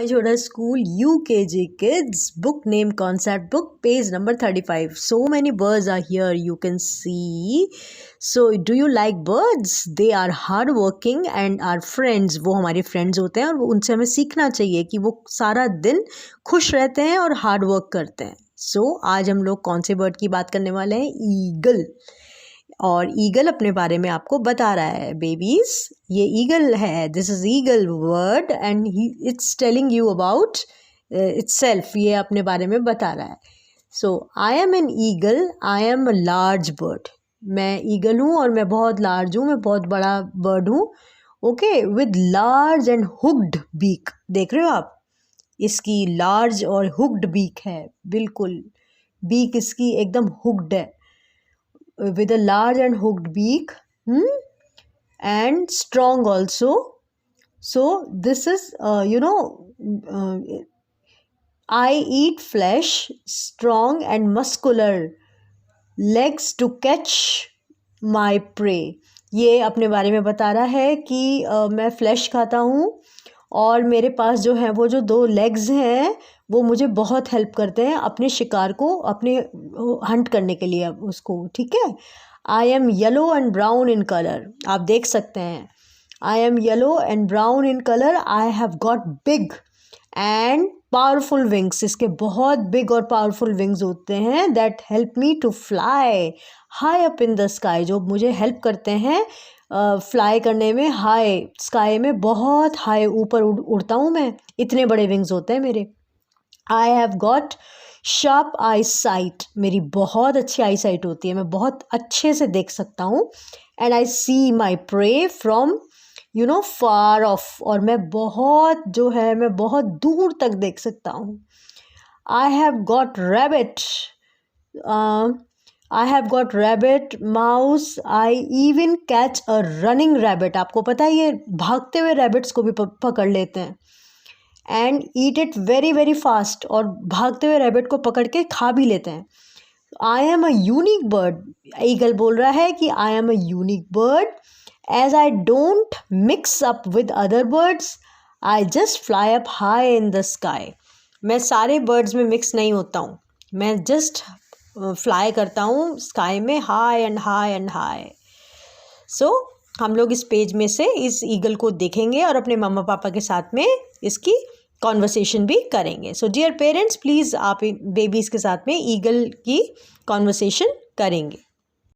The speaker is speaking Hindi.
Yoda School UKG Kids book name concept book page number 35. So many birds are here you can see. So do you like birds? They are hard working and our friends. वो हमारे friends होते हैं और उनसे हमें सीखना चाहिए कि वो सारा दिन खुश रहते हैं और हार्ड वर्क करते हैं. So आज हम लोग कौन से बर्ड की बात करने वाले हैं? ईगल. और ईगल अपने बारे में आपको बता रहा है बेबीज. ये ईगल है. This is eagle word and he it's telling you about itself. ये अपने बारे में बता रहा है. So I am an eagle. I am a large bird. मैं ईगल हूँ और मैं बहुत लार्ज हूँ. मैं बहुत बड़ा बर्ड हूँ. Okay, with large and hooked beak. देख रहे हो आप, इसकी लार्ज और हुक्ड बीक है. बिल्कुल बीक इसकी एकदम हुक्ड है. With a large and hooked beak, and strong also. So this is I eat flesh, strong and muscular legs to catch my prey. ये अपने बारे में बता रहा है कि मैं फ्लैश खाता हूँ और मेरे पास जो है वो जो 2 लेग्स हैं वो मुझे बहुत हेल्प करते हैं अपने शिकार को अपने हंट करने के लिए उसको. ठीक है. I am yellow and brown in colour. आप देख सकते हैं I am yellow and brown in colour. I have got big and powerful wings. इसके बहुत बिग और पावरफुल विंग्स होते हैं that help me to fly high up in the sky. जो मुझे हेल्प करते हैं फ्लाई करने में. हाई स्काई में बहुत हाई ऊपर उड़ता हूँ मैं. इतने बड़े विंग्स होते हैं मेरे. आई have got sharp I site. मेरी बहुत अच्छी आई साइट होती है. मैं बहुत अच्छे से देख सकता हूँ. And I see my prey from far off. और मैं बहुत मैं बहुत दूर तक देख सकता हूँ. आई have got rabbit. I have got rabbit mouse. I even catch a running rabbit. आपको पता है ये भागते हुए रैबिट्स को भी पकड़ लेते हैं. And eat it very very fast. और भागते हुए रैबिट को पकड़ के खा भी लेते हैं. I am a unique bird. Eagle बोल रहा है कि I am a unique bird. As I don't mix up with other birds, I just fly up high in the sky. मैं सारे बर्ड्स में मिक्स नहीं होता हूँ. मैं जस्ट फ्लाई करता हूँ स्काई में high and high and high. So हम लोग इस पेज में से इस ईगल को देखेंगे और अपने मम्मा पापा के साथ में इसकी कॉन्वर्सेशन भी करेंगे. सो डियर पेरेंट्स, प्लीज़ आप बेबीज़ के साथ में ईगल की कॉन्वर्सेशन करेंगे.